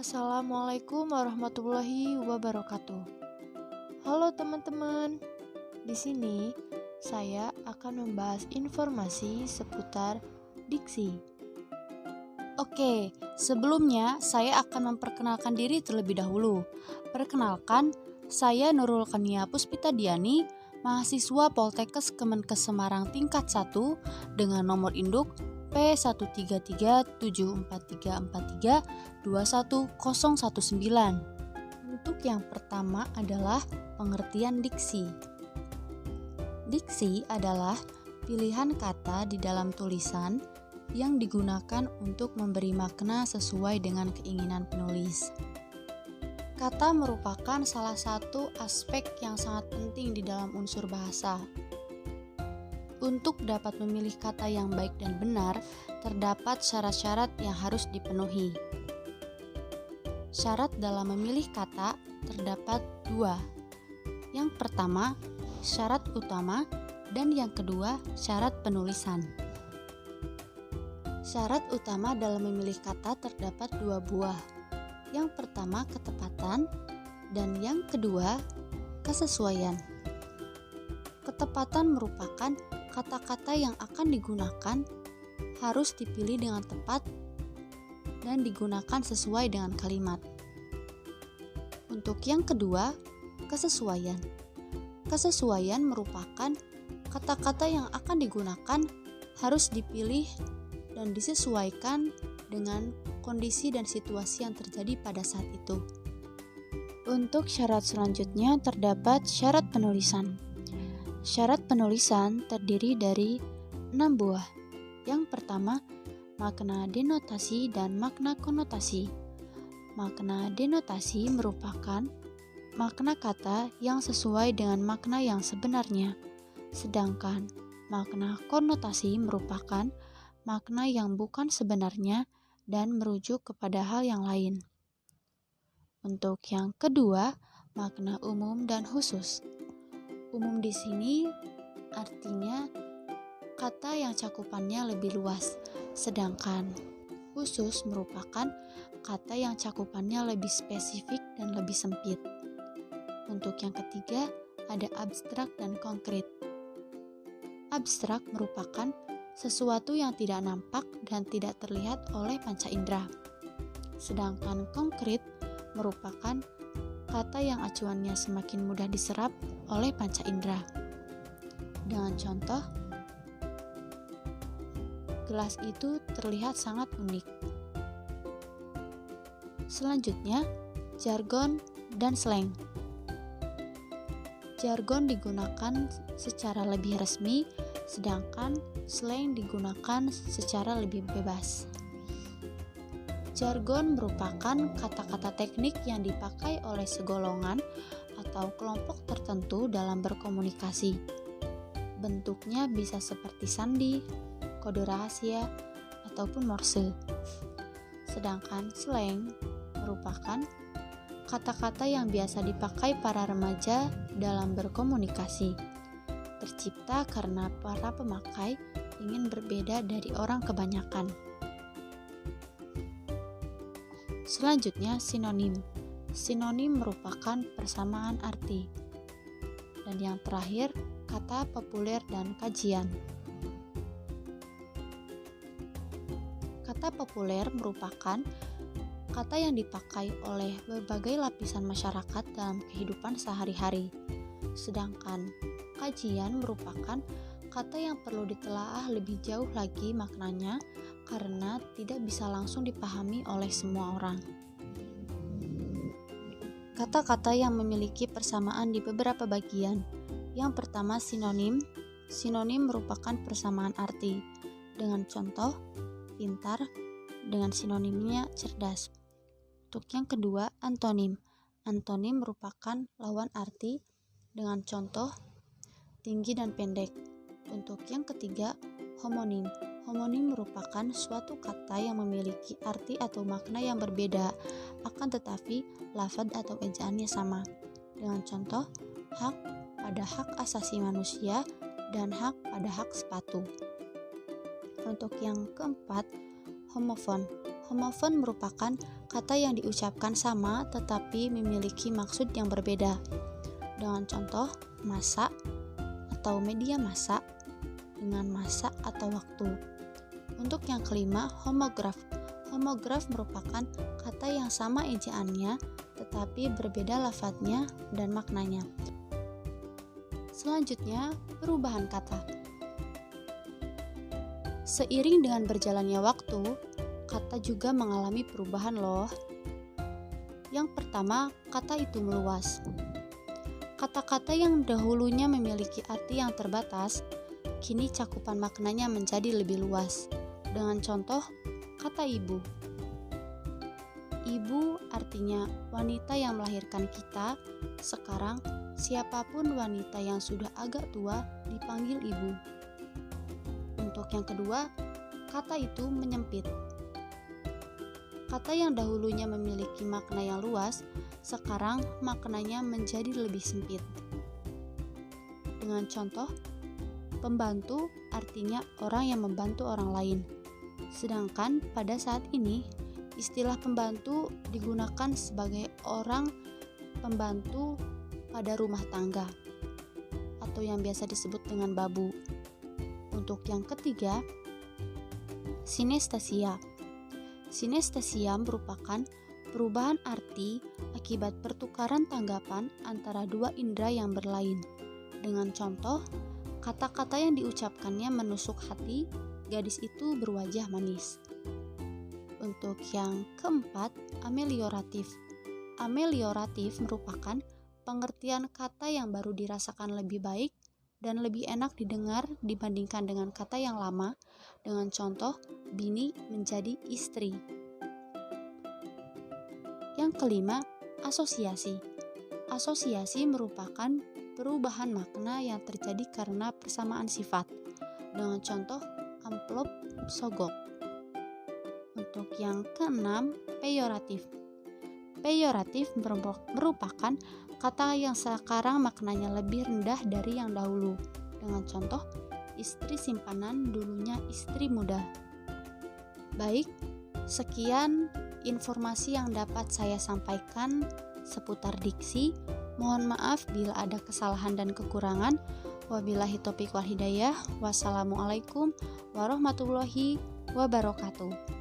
Assalamualaikum warahmatullahi wabarakatuh. Halo teman-teman, di sini saya akan membahas informasi seputar diksi. Oke, sebelumnya saya akan memperkenalkan diri terlebih dahulu. Perkenalkan, saya Nurul Kania Puspita Diani, mahasiswa Poltekkes Kemenkes Semarang tingkat 1 dengan nomor induk P1337434321019. Untuk yang pertama adalah pengertian diksi. Diksi adalah pilihan kata di dalam tulisan yang digunakan untuk memberi makna sesuai dengan keinginan penulis. Kata merupakan salah satu aspek yang sangat penting di dalam unsur bahasa. Untuk dapat memilih kata yang baik dan benar, terdapat syarat-syarat yang harus dipenuhi. Syarat dalam memilih kata terdapat dua. Yang pertama, syarat utama, dan yang kedua, syarat penulisan. Syarat utama dalam memilih kata terdapat dua buah. Yang pertama, ketepatan, dan yang kedua, kesesuaian. Ketepatan merupakan kata-kata yang akan digunakan harus dipilih dengan tepat dan digunakan sesuai dengan kalimat. Untuk yang kedua, kesesuaian. Kesesuaian merupakan kata-kata yang akan digunakan harus dipilih dan disesuaikan dengan kondisi dan situasi yang terjadi pada saat itu. Untuk syarat selanjutnya terdapat syarat penulisan. Syarat penulisan terdiri dari 6 buah. Yang pertama, makna denotasi dan makna konotasi. Makna denotasi merupakan makna kata yang sesuai dengan makna yang sebenarnya, sedangkan makna konotasi merupakan makna yang bukan sebenarnya dan merujuk kepada hal yang lain. Untuk yang kedua, makna umum dan khusus. Umum di sini artinya kata yang cakupannya lebih luas, sedangkan khusus merupakan kata yang cakupannya lebih spesifik dan lebih sempit. Untuk yang ketiga, ada abstrak dan konkret. Abstrak merupakan sesuatu yang tidak nampak dan tidak terlihat oleh panca indera. Sedangkan konkret merupakan kata yang acuannya semakin mudah diserap oleh panca indera. Dengan contoh, gelas itu terlihat sangat unik. Selanjutnya, jargon dan slang. Jargon digunakan secara lebih resmi, sedangkan slang digunakan secara lebih bebas. Jargon merupakan kata-kata teknik yang dipakai oleh segolongan atau kelompok tertentu dalam berkomunikasi. Bentuknya bisa seperti sandi, kode rahasia, ataupun morse. Sedangkan slang merupakan kata-kata yang biasa dipakai para remaja dalam berkomunikasi. Tercipta karena para pemakai ingin berbeda dari orang kebanyakan. Selanjutnya, sinonim. Sinonim merupakan persamaan arti. Dan yang terakhir, kata populer dan kajian. Kata populer merupakan kata yang dipakai oleh berbagai lapisan masyarakat dalam kehidupan sehari-hari. Sedangkan kajian merupakan kata yang perlu ditelaah lebih jauh lagi maknanya karena tidak bisa langsung dipahami oleh semua orang. Kata-kata yang memiliki persamaan di beberapa bagian. Yang pertama, sinonim. Sinonim merupakan persamaan arti. Dengan contoh, pintar, dengan sinonimnya cerdas. Untuk yang kedua, antonim. Antonim merupakan lawan arti dengan contoh tinggi dan pendek. Untuk yang ketiga, homonim. Homonim merupakan suatu kata yang memiliki arti atau makna yang berbeda, akan tetapi lafaz atau ejaannya sama. Dengan contoh, hak pada hak asasi manusia dan hak pada hak sepatu. Untuk yang keempat, homofon. Homofon merupakan kata yang diucapkan sama tetapi memiliki maksud yang berbeda. Dengan contoh, masa atau media massa dengan masa atau waktu. Untuk yang kelima, homograf. Homograf merupakan kata yang sama ejaannya tetapi berbeda lafadznya dan maknanya. Selanjutnya, perubahan kata. Seiring dengan berjalannya waktu, kata juga mengalami perubahan loh. Yang pertama, kata itu meluas. Kata-kata yang dahulunya memiliki arti yang terbatas, kini cakupan maknanya menjadi lebih luas. Dengan contoh, kata ibu. Ibu artinya wanita yang melahirkan kita. Sekarang, siapapun wanita yang sudah agak tua dipanggil ibu. Untuk yang kedua, kata itu menyempit. Kata yang dahulunya memiliki makna yang luas, sekarang maknanya menjadi lebih sempit. Dengan contoh, pembantu artinya orang yang membantu orang lain. Sedangkan pada saat ini, istilah pembantu digunakan sebagai orang pembantu pada rumah tangga atau yang biasa disebut dengan babu. Untuk yang ketiga, sinestesia. Sinestesia merupakan perubahan arti akibat pertukaran tanggapan antara dua indera yang berlain. Dengan contoh, kata-kata yang diucapkannya menusuk hati, gadis itu berwajah manis. Untuk yang keempat, amelioratif. Amelioratif merupakan pengertian kata yang baru dirasakan lebih baik dan lebih enak didengar dibandingkan dengan kata yang lama. Dengan contoh, bini menjadi istri. Yang kelima, asosiasi. Asosiasi merupakan perubahan makna yang terjadi karena persamaan sifat. Dengan contoh, amplop sogok. Untuk yang keenam, peyoratif. Peyoratif merupakan kata yang sekarang maknanya lebih rendah dari yang dahulu. Dengan contoh, istri simpanan dulunya istri muda. Baik, sekian informasi yang dapat saya sampaikan seputar diksi. Mohon maaf bila ada kesalahan dan kekurangan. Wabillahi taufiq wal hidayah. Wassalamualaikum warahmatullahi wabarakatuh.